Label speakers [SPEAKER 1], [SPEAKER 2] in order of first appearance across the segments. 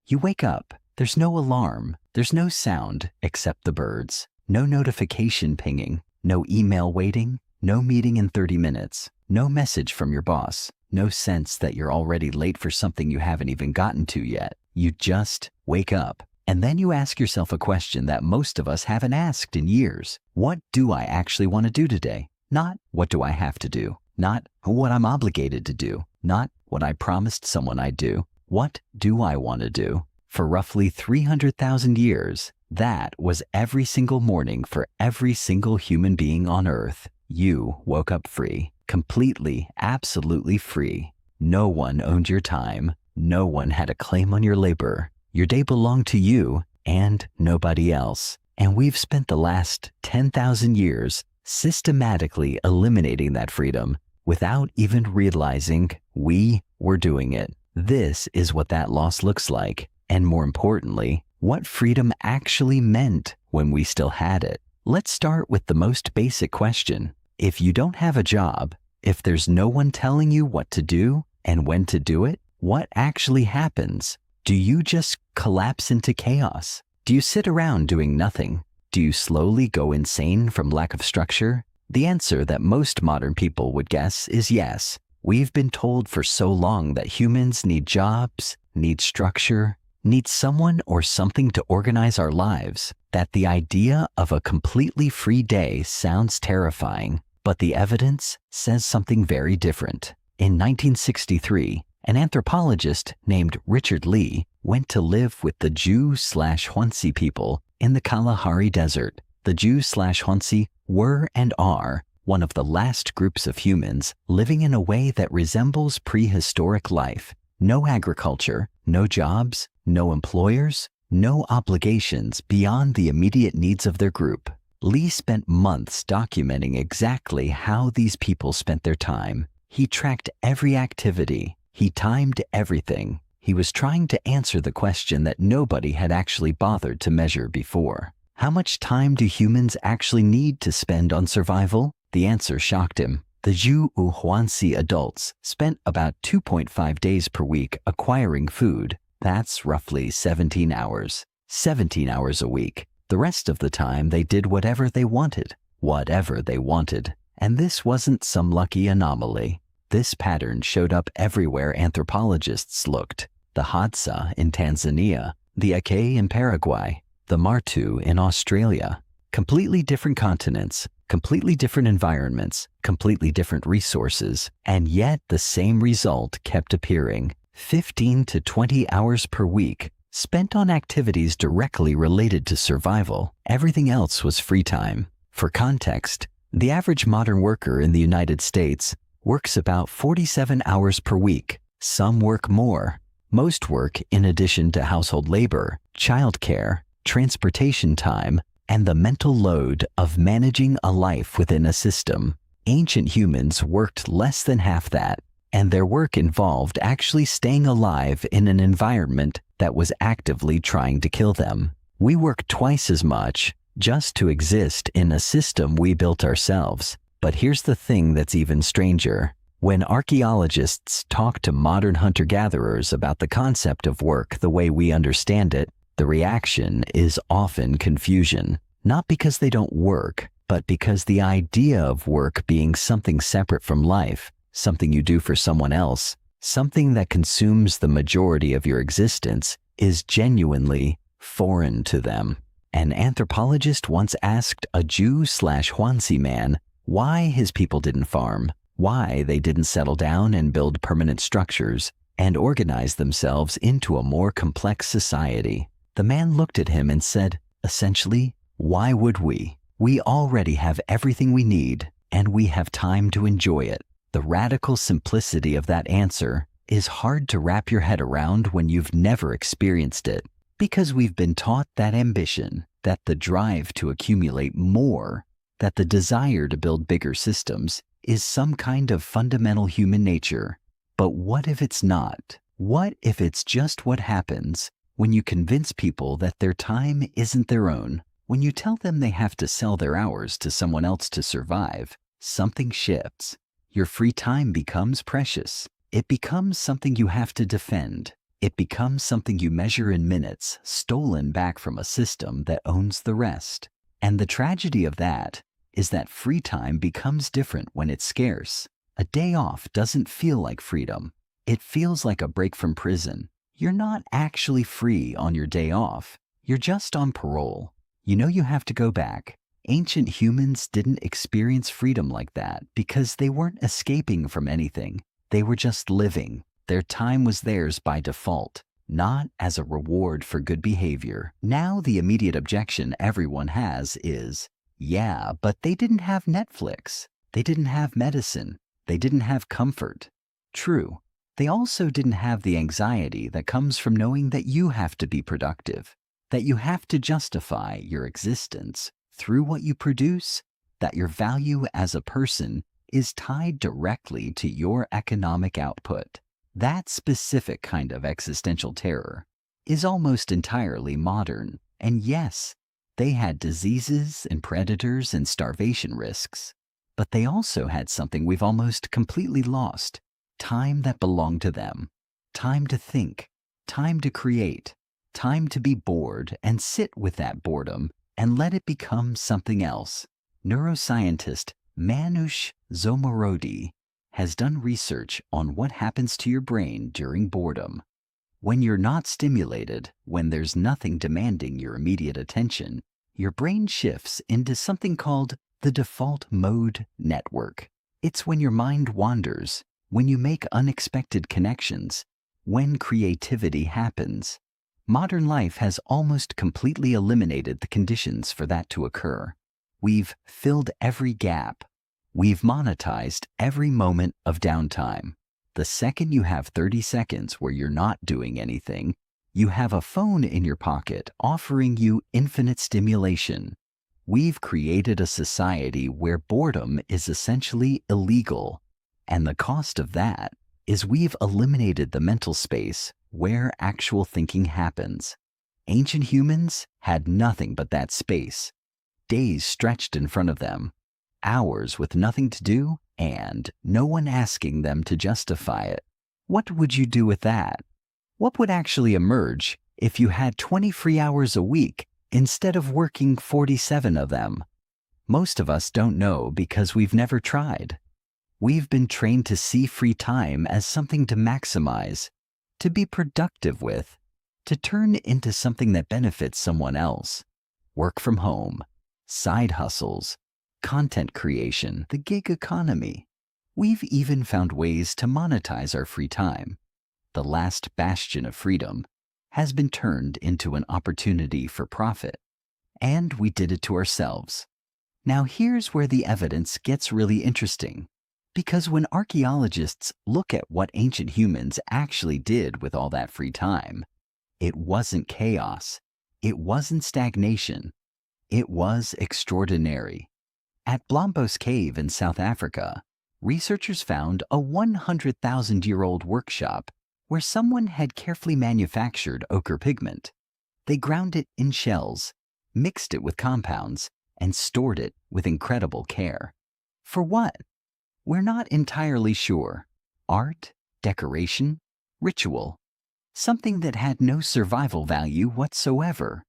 [SPEAKER 1] You wake up. There's no alarm. There's no sound except the birds. No notification pinging. No email waiting. No meeting in 30 minutes. No message from your boss. No sense that you're already late for something you haven't even gotten to yet. You just wake up. And then you ask yourself a question that most of us haven't asked in years. What do I actually want to do today? Not what do I have to do? Not what I'm obligated to do. Not what I promised someone I'd do. What do I want to do? For roughly 300,000 years, that was every single morning for every single human being on Earth. You woke up free, completely, absolutely free. No one owned your time. No one had a claim on your labor. Your day belonged to you and nobody else. And we've spent the last 10,000 years systematically eliminating that freedom without even realizing we were doing it. This is what that loss looks like. And more importantly, what freedom actually meant when we still had it. Let's start with the most basic question. If you don't have a job, if there's no one telling you what to do and when to do it, what actually happens? Do you just collapse into chaos? Do you sit around doing nothing? Do you slowly go insane from lack of structure? The answer that most modern people would guess is yes. We've been told for so long that humans need jobs, need structure, need someone or something to organize our lives, that the idea of a completely free day sounds terrifying, but the evidence says something very different. In 1963, an anthropologist named Richard Lee went to live with the Jew/Hunsi people in the Kalahari Desert. The Jew/Hunsi were and are one of the last groups of humans living in a way that resembles prehistoric life. No agriculture, no jobs, no employers, no obligations beyond the immediate needs of their group. Lee spent months documenting exactly how these people spent their time. He tracked every activity. He timed everything. He was trying to answer the question that nobody had actually bothered to measure before. How much time do humans actually need to spend on survival? The answer shocked him. The Jew/Hunsi adults spent about 2.5 days per week acquiring food. That's roughly 17 hours. 17 hours a week. The rest of the time they did whatever they wanted. Whatever they wanted. And this wasn't some lucky anomaly. This pattern showed up everywhere anthropologists looked. The Hadza in Tanzania, the Ake in Paraguay, the Martu in Australia. Completely different continents, completely different environments, completely different resources, and yet the same result kept appearing. 15 to 20 hours per week spent on activities directly related to survival. Everything else was free time. For context, the average modern worker in the United States works about 47 hours per week. Some work more. Most work in addition to household labor, childcare, transportation time, and the mental load of managing a life within a system. Ancient humans worked less than half that, and their work involved actually staying alive in an environment that was actively trying to kill them. We work twice as much just to exist in a system we built ourselves. But here's the thing that's even stranger. When archaeologists talk to modern hunter-gatherers about the concept of work the way we understand it, the reaction is often confusion. Not because they don't work, but because the idea of work being something separate from life, something you do for someone else, something that consumes the majority of your existence, is genuinely foreign to them. An anthropologist once asked a Jew/Hunsi man why his people didn't farm, why they didn't settle down and build permanent structures and organize themselves into a more complex society. The man looked at him and said, essentially, why would we? We already have everything we need, and we have time to enjoy it. The radical simplicity of that answer is hard to wrap your head around when you've never experienced it, because we've been taught that ambition, that the drive to accumulate more, that the desire to build bigger systems is some kind of fundamental human nature. But what if it's not? What if it's just what happens when you convince people that their time isn't their own? When you tell them they have to sell their hours to someone else to survive, something shifts. Your free time becomes precious. It becomes something you have to defend. It becomes something you measure in minutes, stolen back from a system that owns the rest. And the tragedy of that is that free time becomes different when it's scarce. A day off doesn't feel like freedom. It feels like a break from prison. You're not actually free on your day off. You're just on parole. You know you have to go back. Ancient humans didn't experience freedom like that because they weren't escaping from anything. They were just living. Their time was theirs by default, not as a reward for good behavior. Now the immediate objection everyone has is, yeah, but they didn't have Netflix. They didn't have medicine. They didn't have comfort. True. They also didn't have the anxiety that comes from knowing that you have to be productive, that you have to justify your existence through what you produce, that your value as a person is tied directly to your economic output. That specific kind of existential terror is almost entirely modern. And yes, they had diseases and predators and starvation risks, but they also had something we've almost completely lost: time that belonged to them, time to think, time to create, time to be bored and sit with that boredom and let it become something else. Neuroscientist Manush Zomorodi has done research on what happens to your brain during boredom. When you're not stimulated, when there's nothing demanding your immediate attention, your brain shifts into something called the default mode network. It's when your mind wanders, when you make unexpected connections, when creativity happens. Modern life has almost completely eliminated the conditions for that to occur. We've filled every gap. We've monetized every moment of downtime. The second you have 30 seconds where you're not doing anything, you have a phone in your pocket offering you infinite stimulation. We've created a society where boredom is essentially illegal, and the cost of that is we've eliminated the mental space where actual thinking happens. Ancient humans had nothing but that space. Days stretched in front of them, hours with nothing to do, and no one asking them to justify it. What would you do with that? What would actually emerge if you had 20 free hours a week instead of working 47 of them? Most of us don't know because we've never tried. We've been trained to see free time as something to maximize, to be productive with, to turn into something that benefits someone else. Work from home, side hustles, content creation, the gig economy. We've even found ways to monetize our free time. The last bastion of freedom has been turned into an opportunity for profit. And we did it to ourselves. Now here's where the evidence gets really interesting. Because when archaeologists look at what ancient humans actually did with all that free time, it wasn't chaos. It wasn't stagnation. It was extraordinary. At Blombos Cave in South Africa, researchers found a 100,000-year-old workshop where someone had carefully manufactured ochre pigment. They ground it in shells, mixed it with compounds, and stored it with incredible care. For what? We're not entirely sure. Art, decoration, ritual. Something that had no survival value whatsoever,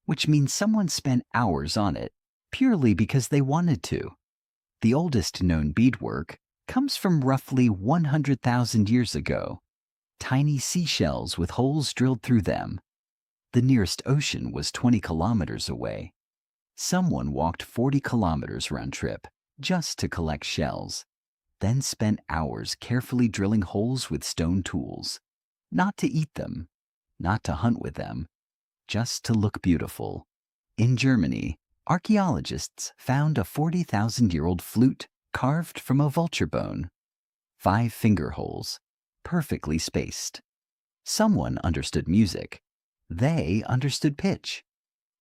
[SPEAKER 1] which means someone spent hours on it purely because they wanted to. The oldest known beadwork comes from roughly 100,000 years ago. Tiny seashells with holes drilled through them. The nearest ocean was 20 kilometers away. Someone walked 40 kilometers round trip just to collect shells, then spent hours carefully drilling holes with stone tools, not to eat them, not to hunt with them, just to look beautiful. In Germany, archaeologists found a 40,000-year-old flute carved from a vulture bone. 5 finger holes, perfectly spaced. Someone understood music. They understood pitch.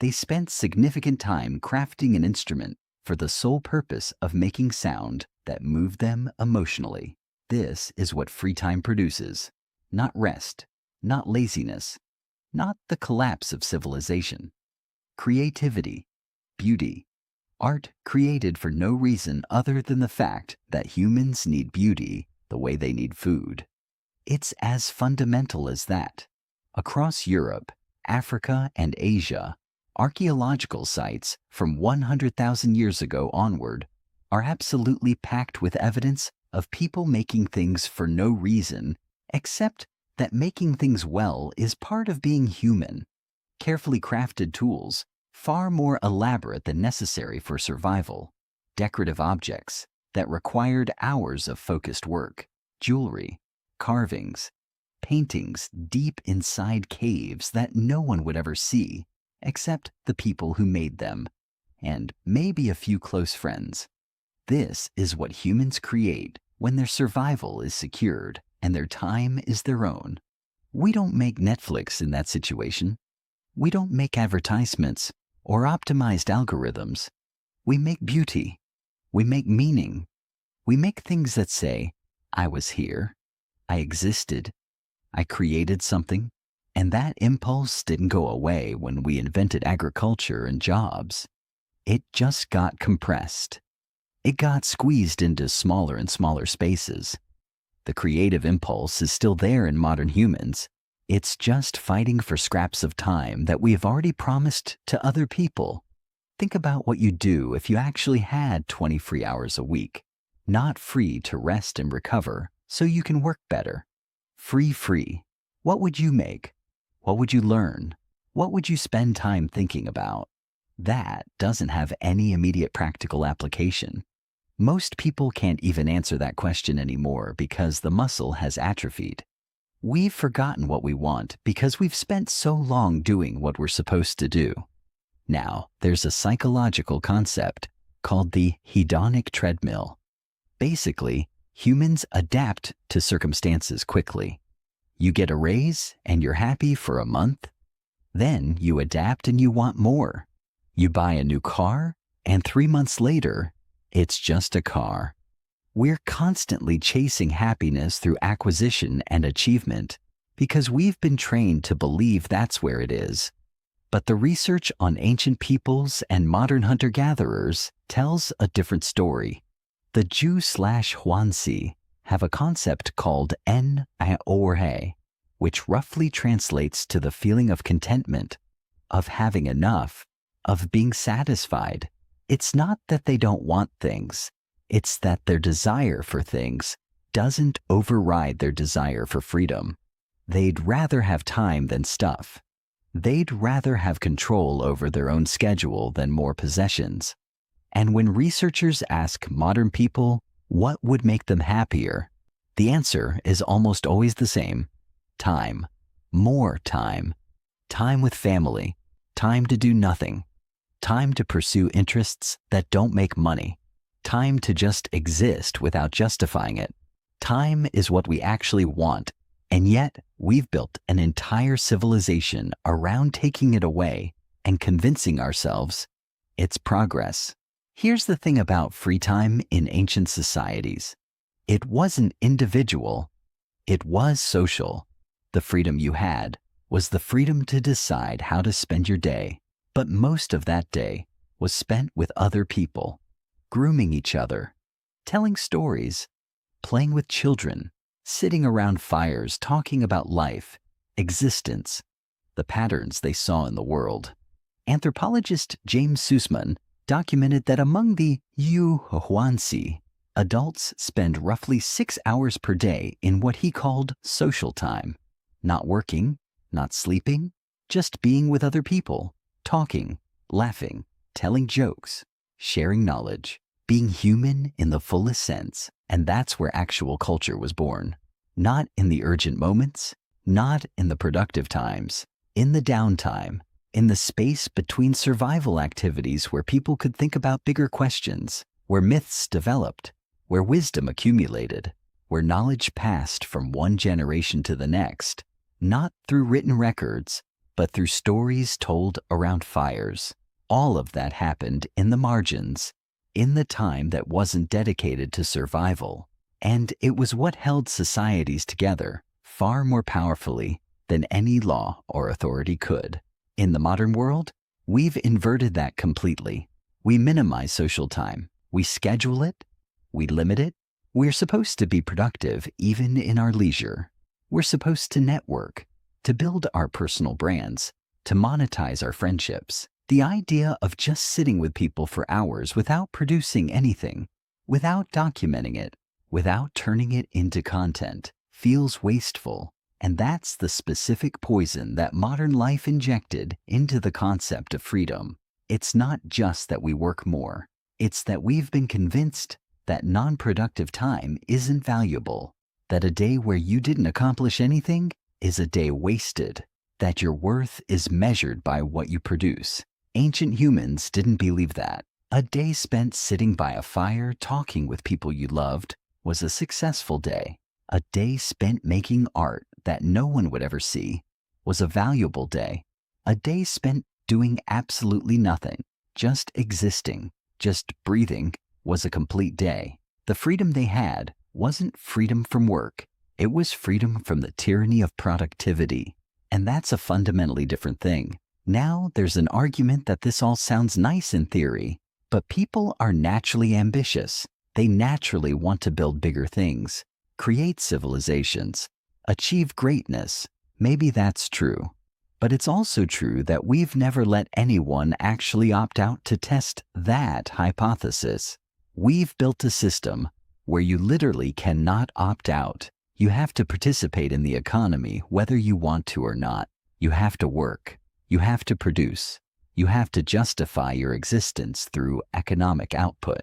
[SPEAKER 1] They spent significant time crafting an instrument for the sole purpose of making sound that moved them emotionally. This is what free time produces. Not rest, not laziness, not the collapse of civilization. Creativity, beauty, art created for no reason other than the fact that humans need beauty the way they need food. It's as fundamental as that. Across Europe, Africa, and Asia, archaeological sites from 100,000 years ago onward are absolutely packed with evidence of people making things for no reason except that making things well is part of being human. Carefully crafted tools, far more elaborate than necessary for survival, decorative objects that required hours of focused work, jewelry, carvings, paintings deep inside caves that no one would ever see except the people who made them, and maybe a few close friends. This is what humans create when their survival is secured and their time is their own. We don't make Netflix in that situation. We don't make advertisements or optimized algorithms. We make beauty. We make meaning. We make things that say, I was here, I existed, I created something, and that impulse didn't go away when we invented agriculture and jobs. It just got compressed. It got squeezed into smaller and smaller spaces. The creative impulse is still there in modern humans. It's just fighting for scraps of time that we have already promised to other people. Think about what you'd do if you actually had 20 free hours a week, not free to rest and recover so you can work better. Free. What would you make? What would you learn? What would you spend time thinking about? That doesn't have any immediate practical application. Most people can't even answer that question anymore because the muscle has atrophied. We've forgotten what we want because we've spent so long doing what we're supposed to do. Now, there's a psychological concept called the hedonic treadmill. Basically, humans adapt to circumstances quickly. You get a raise and you're happy for a month. Then you adapt and you want more. You buy a new car, and 3 months later, it's just a car. We're constantly chasing happiness through acquisition and achievement because we've been trained to believe that's where it is. But the research on ancient peoples and modern hunter-gatherers tells a different story. The Zhou/Huanzi have a concept called en-aorhe, which roughly translates to the feeling of contentment, of having enough, of being satisfied. It's not that they don't want things. It's that their desire for things doesn't override their desire for freedom. They'd rather have time than stuff. They'd rather have control over their own schedule than more possessions. And when researchers ask modern people what would make them happier, the answer is almost always the same. Time. More time. Time with family. Time to do nothing. Time to pursue interests that don't make money. Time to just exist without justifying it. Time is what we actually want, and yet we've built an entire civilization around taking it away and convincing ourselves it's progress. Here's the thing about free time in ancient societies. It wasn't individual. It was social. The freedom you had was the freedom to decide how to spend your day. But most of that day was spent with other people, grooming each other, telling stories, playing with children, sitting around fires talking about life, existence, the patterns they saw in the world. Anthropologist James Sussman documented that among the Yuhuansi, adults spend roughly 6 hours per day in what he called social time. Not working, not sleeping, just being with other people. Talking, laughing, telling jokes, sharing knowledge, being human in the fullest sense. And that's where actual culture was born. Not in the urgent moments, not in the productive times, in the downtime, in the space between survival activities where people could think about bigger questions, where myths developed, where wisdom accumulated, where knowledge passed from one generation to the next, not through written records, but through stories told around fires. All of that happened in the margins, in the time that wasn't dedicated to survival. And it was what held societies together far more powerfully than any law or authority could. In the modern world, we've inverted that completely. We minimize social time. We schedule it. We limit it. We're supposed to be productive even in our leisure. We're supposed to network, to build our personal brands, to monetize our friendships. The idea of just sitting with people for hours without producing anything, without documenting it, without turning it into content, feels wasteful. And that's the specific poison that modern life injected into the concept of freedom. It's not just that we work more. It's that we've been convinced that non-productive time isn't valuable, that a day where you didn't accomplish anything is a day wasted, that your worth is measured by what you produce. Ancient humans didn't believe that. A day spent sitting by a fire talking with people you loved was a successful day. A day spent making art that no one would ever see was a valuable day. A day spent doing absolutely nothing, just existing, just breathing, was a complete day. The freedom they had wasn't freedom from work. It was freedom from the tyranny of productivity. And that's a fundamentally different thing. Now there's an argument that this all sounds nice in theory, but people are naturally ambitious. They naturally want to build bigger things, create civilizations, achieve greatness. Maybe that's true. But it's also true that we've never let anyone actually opt out to test that hypothesis. We've built a system where you literally cannot opt out. You have to participate in the economy whether you want to or not. You have to work. You have to produce. You have to justify your existence through economic output.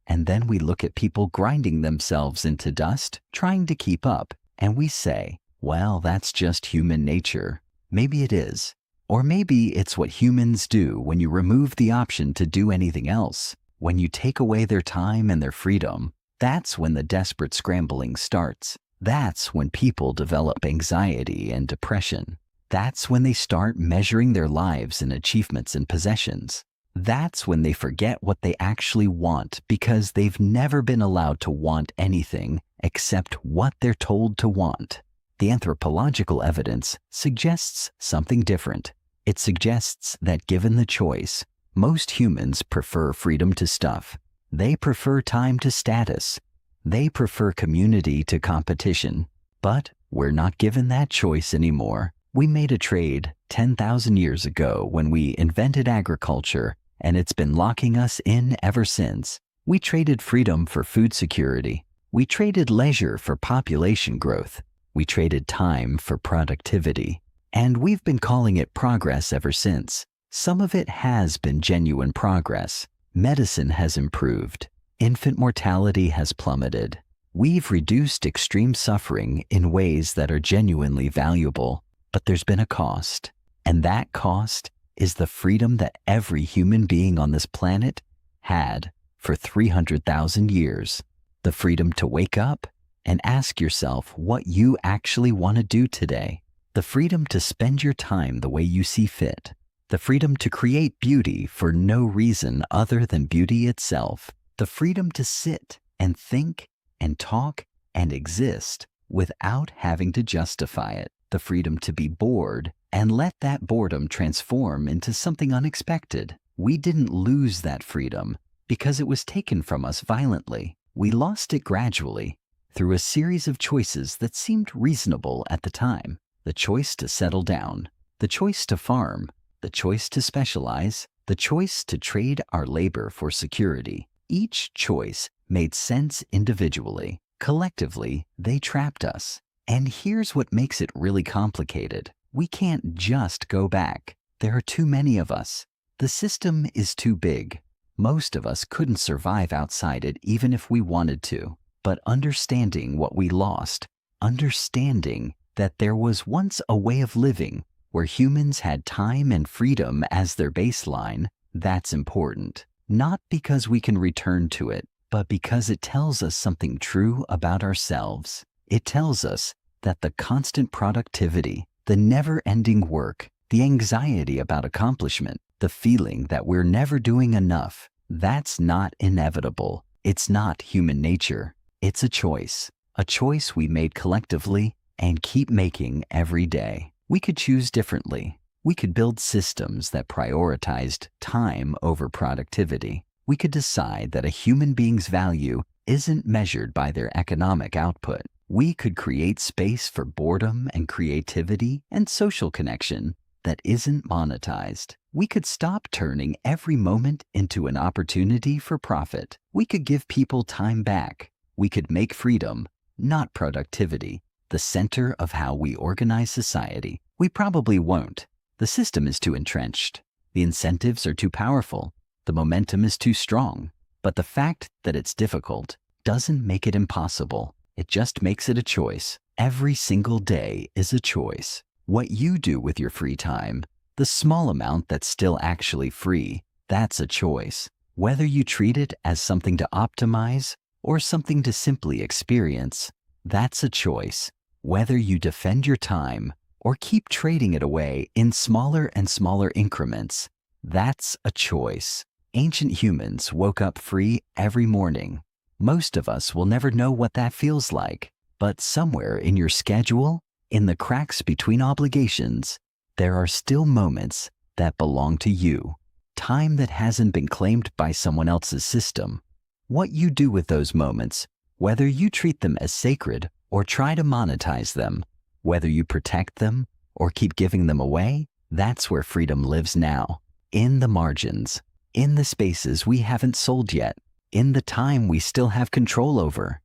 [SPEAKER 1] And then we look at people grinding themselves into dust, trying to keep up, and we say, well, that's just human nature. Maybe it is. Or maybe it's what humans do when you remove the option to do anything else. When you take away their time and their freedom, that's when the desperate scrambling starts. That's when people develop anxiety and depression. That's when they start measuring their lives in achievements and possessions. That's when they forget what they actually want because they've never been allowed to want anything except what they're told to want. The anthropological evidence suggests something different. It suggests that given the choice, most humans prefer freedom to stuff. They prefer time to status. They prefer community to competition. But we're not given that choice anymore. We made a trade 10,000 years ago when we invented agriculture, and it's been locking us in ever since. We traded freedom for food security. We traded leisure for population growth. We traded time for productivity. And we've been calling it progress ever since. Some of it has been genuine progress. Medicine has improved. Infant mortality has plummeted. We've reduced extreme suffering in ways that are genuinely valuable. But there's been a cost. And that cost is the freedom that every human being on this planet had for 300,000 years. The freedom to wake up and ask yourself what you actually want to do today. The freedom to spend your time the way you see fit. The freedom to create beauty for no reason other than beauty itself. The freedom to sit and think and talk and exist without having to justify it. The freedom to be bored and let that boredom transform into something unexpected. We didn't lose that freedom because it was taken from us violently. We lost it gradually through a series of choices that seemed reasonable at the time. The choice to settle down, the choice to farm, the choice to specialize, the choice to trade our labor for security. Each choice made sense individually. Collectively, they trapped us. And here's what makes it really complicated. We can't just go back. There are too many of us. The system is too big. Most of us couldn't survive outside it even if we wanted to. But understanding what we lost, understanding that there was once a way of living where humans had time and freedom as their baseline, that's important. Not because we can return to it, but because it tells us something true about ourselves. It tells us that the constant productivity, the never-ending work, the anxiety about accomplishment, the feeling that we're never doing enough, that's not inevitable. It's not human nature. It's a choice we made collectively and keep making every day. We could choose differently. We could build systems that prioritized time over productivity. We could decide that a human being's value isn't measured by their economic output. We could create space for boredom and creativity and social connection that isn't monetized. We could stop turning every moment into an opportunity for profit. We could give people time back. We could make freedom, not productivity, the center of how we organize society. We probably won't. The system is too entrenched. The incentives are too powerful. The momentum is too strong. But the fact that it's difficult doesn't make it impossible. It just makes it a choice. Every single day is a choice. What you do with your free time, the small amount that's still actually free, that's a choice. Whether you treat it as something to optimize or something to simply experience, that's a choice. Whether you defend your time or keep trading it away in smaller and smaller increments, that's a choice. Ancient humans woke up free every morning. Most of us will never know what that feels like, but somewhere in your schedule, in the cracks between obligations, there are still moments that belong to you. Time that hasn't been claimed by someone else's system. What you do with those moments, whether you treat them as sacred or try to monetize them, whether you protect them or keep giving them away, that's where freedom lives now. In the margins, in the spaces we haven't sold yet, in the time we still have control over.